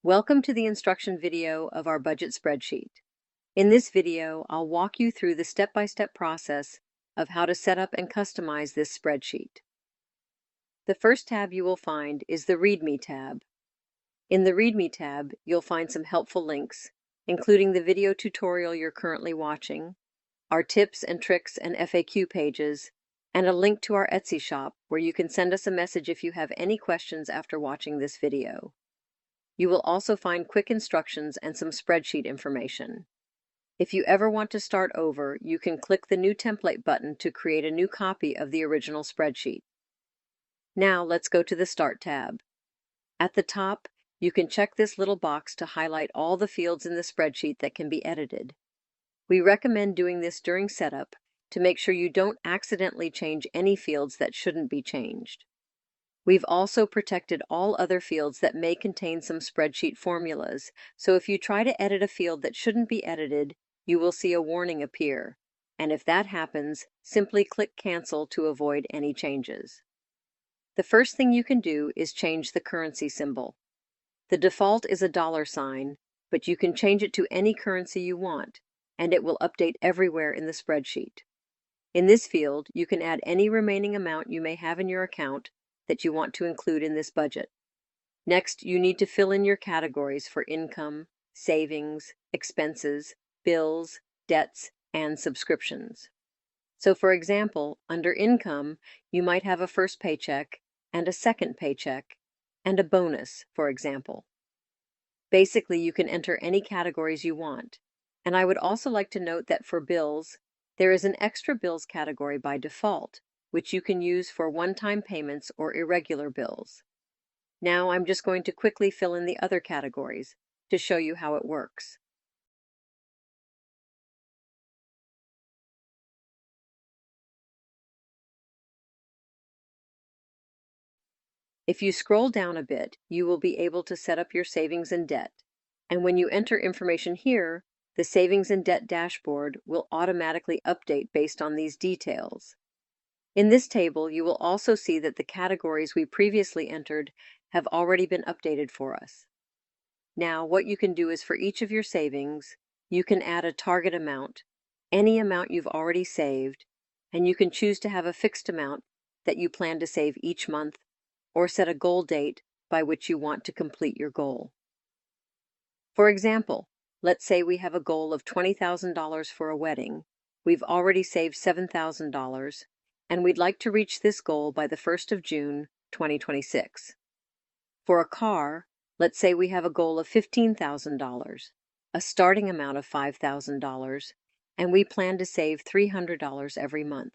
Welcome to the instruction video of our budget spreadsheet. In this video, I'll walk you through the step-by-step process of how to set up and customize this spreadsheet. The first tab you will find is the README tab. In the README tab, you'll find some helpful links, including the video tutorial you're currently watching, our tips and tricks and FAQ pages, and a link to our Etsy shop where you can send us a message if you have any questions after watching this video. You will also find quick instructions and some spreadsheet information. If you ever want to start over, you can click the New Template button to create a new copy of the original spreadsheet. Now let's go to the Start tab. At the top, you can check this little box to highlight all the fields in the spreadsheet that can be edited. We recommend doing this during setup to make sure you don't accidentally change any fields that shouldn't be changed. We've also protected all other fields that may contain some spreadsheet formulas, so if you try to edit a field that shouldn't be edited, you will see a warning appear, and if that happens, simply click Cancel to avoid any changes. The first thing you can do is change the currency symbol. The default is a $sign, but you can change it to any currency you want, and it will update everywhere in the spreadsheet. In this field, you can add any remaining amount you may have in your account that you want to include in this budget. Next, you need to fill in your categories for income, savings, expenses, bills, debts, and subscriptions. So for example, under income, you might have a first paycheck and a second paycheck and a bonus, for example. Basically, you can enter any categories you want. And I would also like to note that for bills, there is an extra bills category by default, which you can use for one-time payments or irregular bills. Now I'm just going to quickly fill in the other categories to show you how it works. If you scroll down a bit, you will be able to set up your savings and debt. And when you enter information here, the savings and debt dashboard will automatically update based on these details. In this table, you will also see that the categories we previously entered have already been updated for us. Now, what you can do is for each of your savings, you can add a target amount, any amount you've already saved, and you can choose to have a fixed amount that you plan to save each month, or set a goal date by which you want to complete your goal. For example, let's say we have a goal of $20,000 for a wedding. We've already saved $7,000, and we'd like to reach this goal by the 1st of June, 2026. For a car, let's say we have a goal of $15,000, a starting amount of $5,000, and we plan to save $300 every month.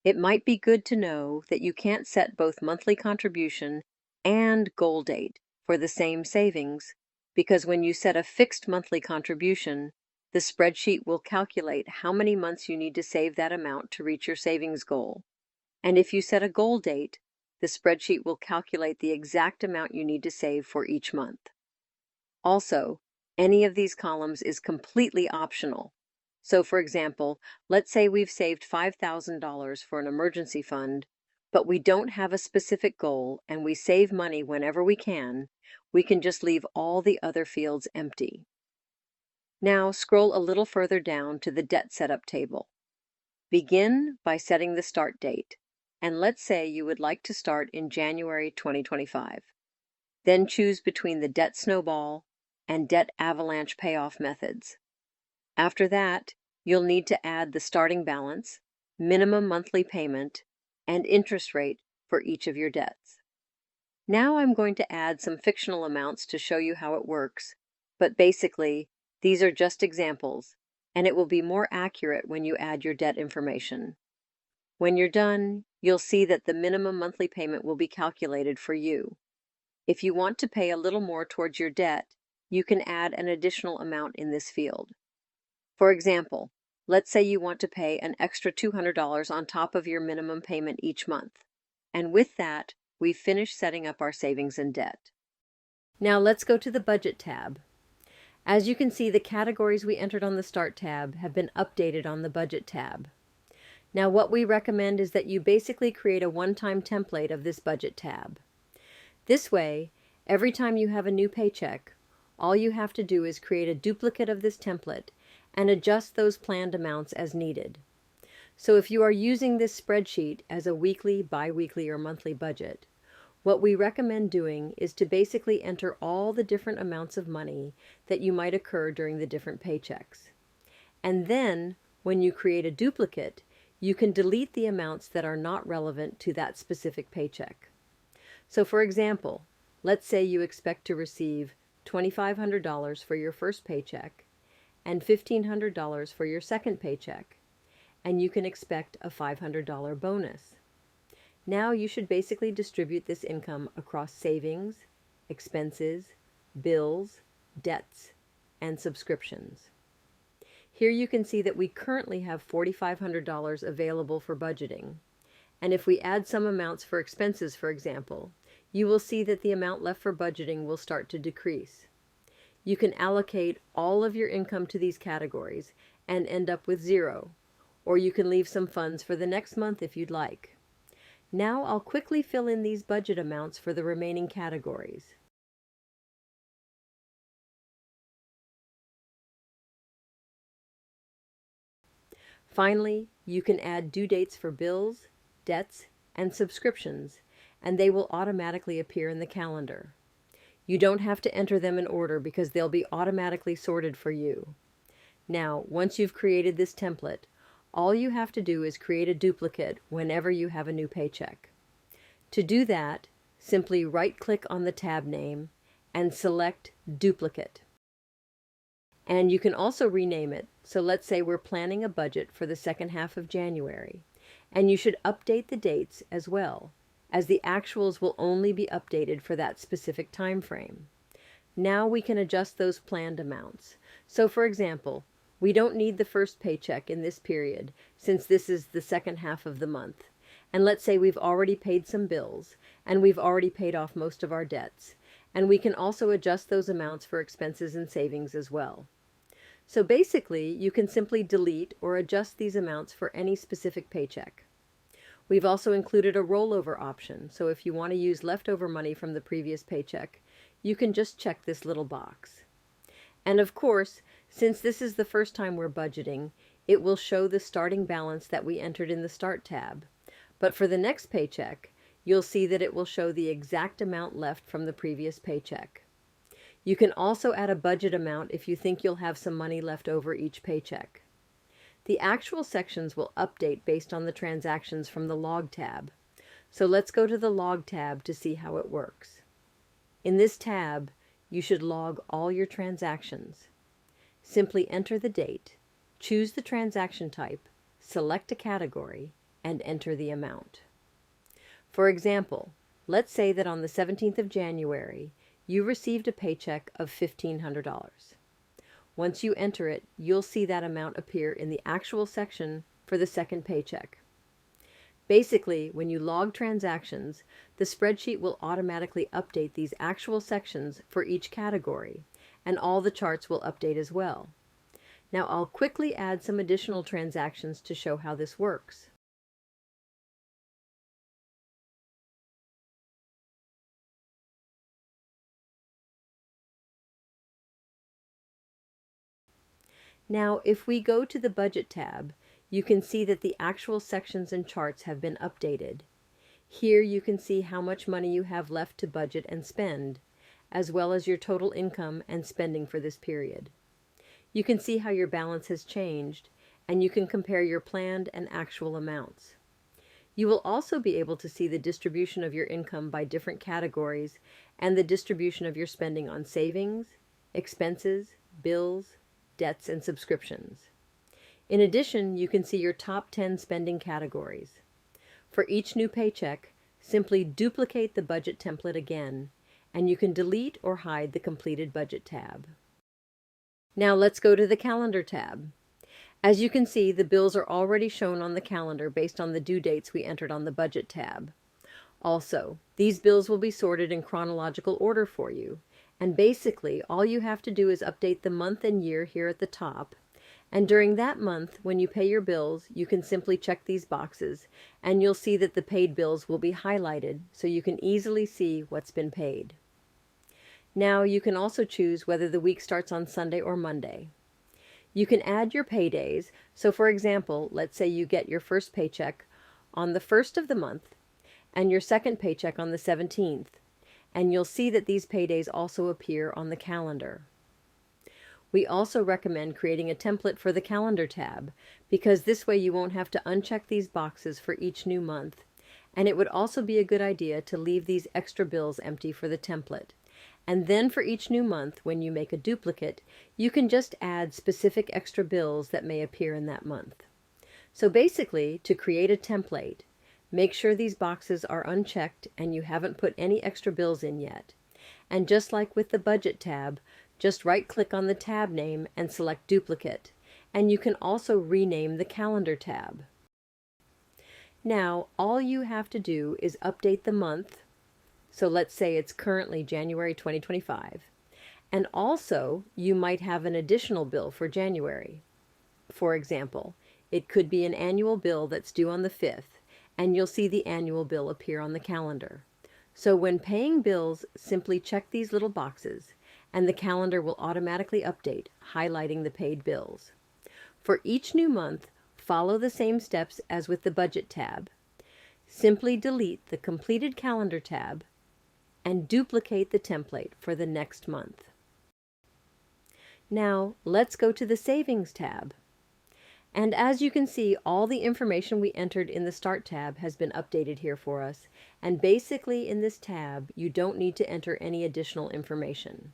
It might be good to know that you can't set both monthly contribution and goal date for the same savings, because when you set a fixed monthly contribution, the spreadsheet will calculate how many months you need to save that amount to reach your savings goal. And if you set a goal date, the spreadsheet will calculate the exact amount you need to save for each month. Also, any of these columns is completely optional. So for example, let's say we've saved $5,000 for an emergency fund, but we don't have a specific goal and we save money whenever we can just leave all the other fields empty. Now scroll a little further down to the debt setup table. Begin by setting the start date, and let's say you would like to start in January 2025. Then choose between the debt snowball and debt avalanche payoff methods. After that, you'll need to add the starting balance, minimum monthly payment, and interest rate for each of your debts. Now I'm going to add some fictional amounts to show you how it works, but basically, these are just examples, and it will be more accurate when you add your debt information. When you're done, you'll see that the minimum monthly payment will be calculated for you. If you want to pay a little more towards your debt, you can add an additional amount in this field. For example, let's say you want to pay an extra $200 on top of your minimum payment each month. And with that, we've finished setting up our savings and debt. Now let's go to the Budget tab. As you can see, the categories we entered on the Start tab have been updated on the Budget tab. Now what we recommend is that you basically create a one-time template of this Budget tab. This way, Every time you have a new paycheck, all you have to do is create a duplicate of this template and adjust those planned amounts as needed. So if you are using this spreadsheet as a weekly, bi-weekly, or monthly budget, what we recommend doing is to basically enter all the different amounts of money that you might occur during the different paychecks. And then, when you create a duplicate, you can delete the amounts that are not relevant to that specific paycheck. So for example, let's say you expect to receive $2,500 for your first paycheck and $1,500 for your second paycheck, and you can expect a $500 bonus. Now you should basically distribute this income across savings, expenses, bills, debts, and subscriptions. Here you can see that we currently have $4,500 available for budgeting. And if we add some amounts for expenses, for example, you will see that the amount left for budgeting will start to decrease. You can allocate all of your income to these categories and end up with zero, or you can leave some funds for the next month if you'd like. Now I'll quickly fill in these budget amounts for the remaining categories. Finally, you can add due dates for bills, debts, and subscriptions, and they will automatically appear in the calendar. You don't have to enter them in order because they'll be automatically sorted for you. Now, once you've created this template, all you have to do is create a duplicate whenever you have a new paycheck. To do that, simply right-click on the tab name and select Duplicate. And you can also rename it. So let's say we're planning a budget for the second half of January, and you should update the dates as well, as the actuals will only be updated for that specific time frame. Now we can adjust those planned amounts. So for example, we don't need the first paycheck in this period since this is the second half of the month. And let's say we've already paid some bills and we've already paid off most of our debts. And we can also adjust those amounts for expenses and savings as well. So basically, you can simply delete or adjust these amounts for any specific paycheck. We've also included a rollover option, so if you want to use leftover money from the previous paycheck, you can just check this little box. And of course, since this is the first time we're budgeting, it will show the starting balance that we entered in the Start tab. But for the next paycheck, you'll see that it will show the exact amount left from the previous paycheck. You can also add a budget amount if you think you'll have some money left over each paycheck. The actual sections will update based on the transactions from the Log tab. So let's go to the Log tab to see how it works. In this tab, you should log all your transactions. Simply enter the date, choose the transaction type, select a category, and enter the amount. For example, let's say that on the 17th of January, you received a paycheck of $1,500. Once you enter it, you'll see that amount appear in the actual section for the second paycheck. Basically, when you log transactions, the spreadsheet will automatically update these actual sections for each category, and all the charts will update as well. Now I'll quickly add some additional transactions to show how this works. Now, if we go to the Budget tab, you can see that the actual sections and charts have been updated. Here you can see how much money you have left to budget and spend, as well as your total income and spending for this period. You can see how your balance has changed, and you can compare your planned and actual amounts. You will also be able to see the distribution of your income by different categories and the distribution of your spending on savings, expenses, bills, debts, and subscriptions. In addition, you can see your top 10 spending categories. For each new paycheck, simply duplicate the budget template again, and you can delete or hide the completed budget tab. Now let's go to the Calendar tab. As you can see, the bills are already shown on the calendar based on the due dates we entered on the Budget tab. Also, these bills will be sorted in chronological order for you, and basically all you have to do is update the month and year here at the top, and during that month, when you pay your bills, you can simply check these boxes, and you'll see that the paid bills will be highlighted so you can easily see what's been paid. Now you can also choose whether the week starts on Sunday or Monday. You can add your paydays. So for example, let's say you get your first paycheck on the 1st of the month and your second paycheck on the 17th. And you'll see that these paydays also appear on the calendar. We also recommend creating a template for the calendar tab because this way you won't have to uncheck these boxes for each new month. And it would also be a good idea to leave these extra bills empty for the template. And then for each new month, when you make a duplicate, you can just add specific extra bills that may appear in that month. So basically, to create a template, make sure these boxes are unchecked and you haven't put any extra bills in yet. And just like with the Budget tab, just right-click on the tab name and select Duplicate. And you can also rename the Calendar tab. Now, all you have to do is update the month. So let's say it's currently January 2025. And also, you might have an additional bill for January. For example, it could be an annual bill that's due on the 5th, and you'll see the annual bill appear on the calendar. So when paying bills, simply check these little boxes, and the calendar will automatically update, highlighting the paid bills. For each new month, follow the same steps as with the Budget tab. Simply delete the completed calendar tab and duplicate the template for the next month. Now, let's go to the Savings tab. And as you can see, all the information we entered in the Start tab has been updated here for us. And basically in this tab, you don't need to enter any additional information.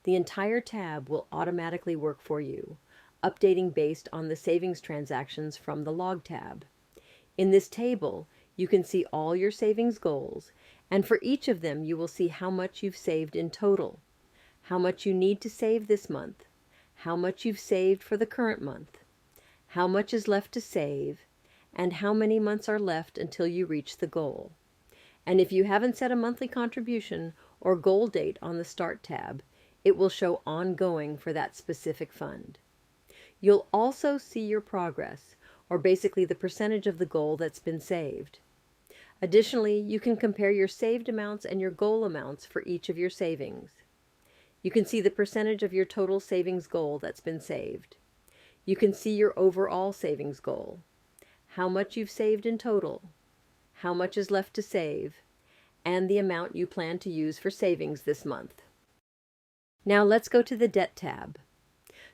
The entire tab will automatically work for you, updating based on the savings transactions from the Log tab. In this table, you can see all your savings goals, and for each of them you will see how much you've saved in total, how much you need to save this month, how much you've saved for the current month, how much is left to save, and how many months are left until you reach the goal. And if you haven't set a monthly contribution or goal date on the Start tab, it will show ongoing for that specific fund. You'll also see your progress, or basically the percentage of the goal that's been saved. Additionally, you can compare your saved amounts and your goal amounts for each of your savings. You can see the percentage of your total savings goal that's been saved. You can see your overall savings goal, how much you've saved in total, how much is left to save, and the amount you plan to use for savings this month. Now let's go to the Debt tab.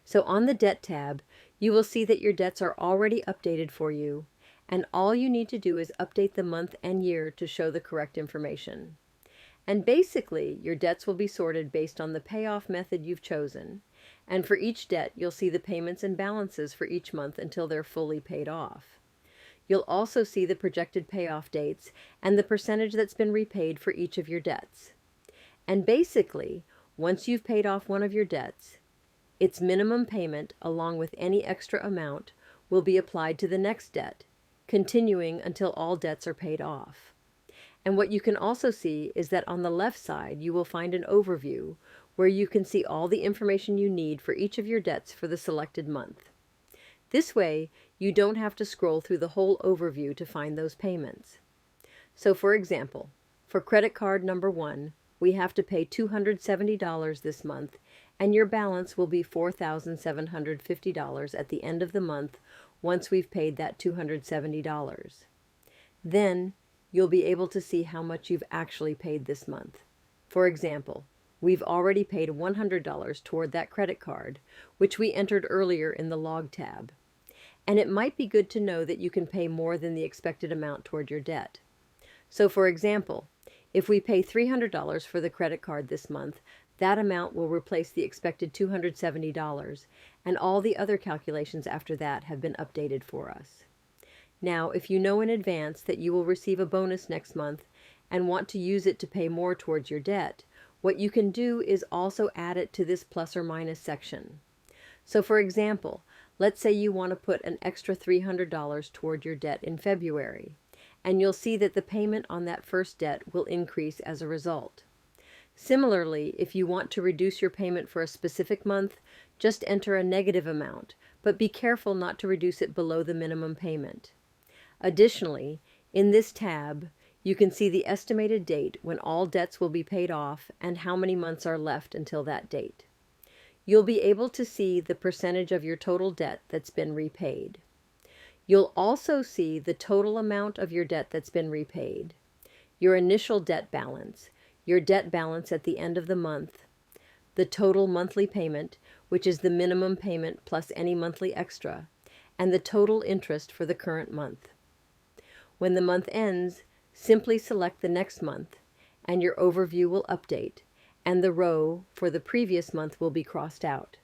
So on the Debt tab, you will see that your debts are already updated for you, and all you need to do is update the month and year to show the correct information. And basically, your debts will be sorted based on the payoff method you've chosen. And for each debt, you'll see the payments and balances for each month until they're fully paid off. You'll also see the projected payoff dates and the percentage that's been repaid for each of your debts. And basically, once you've paid off one of your debts, its minimum payment, along with any extra amount, will be applied to the next debt, continuing until all debts are paid off. And what you can also see is that on the left side, you will find an overview where you can see all the information you need for each of your debts for the selected month. This way, you don't have to scroll through the whole overview to find those payments. So for example, for credit card number 1, we have to pay $270 this month, and your balance will be $4,750 at the end of the month once we've paid that $270. Then, you'll be able to see how much you've actually paid this month. For example, we've already paid $100 toward that credit card, which we entered earlier in the Log tab. And it might be good to know that you can pay more than the expected amount toward your debt. So for example, if we pay $300 for the credit card this month, that amount will replace the expected $270, and all the other calculations after that have been updated for us. Now, if you know in advance that you will receive a bonus next month and want to use it to pay more towards your debt, what you can do is also add it to this plus or minus section. So for example, let's say you want to put an extra $300 toward your debt in February, and you'll see that the payment on that first debt will increase as a result. Similarly, if you want to reduce your payment for a specific month, just enter a negative amount, but be careful not to reduce it below the minimum payment. Additionally, in this tab, You can see the estimated date when all debts will be paid off and how many months are left until that date. You'll be able to see the percentage of your total debt that's been repaid. You'll also see the total amount of your debt that's been repaid, your initial debt balance, your debt balance at the end of the month, the total monthly payment, which is the minimum payment plus any monthly extra, and the total interest for the current month. When the month ends, simply select the next month, and your overview will update, and the row for the previous month will be crossed out.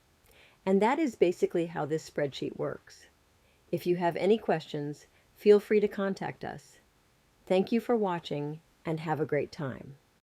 And that is basically how this spreadsheet works. If you have any questions, feel free to contact us. Thank you for watching, and have a great time.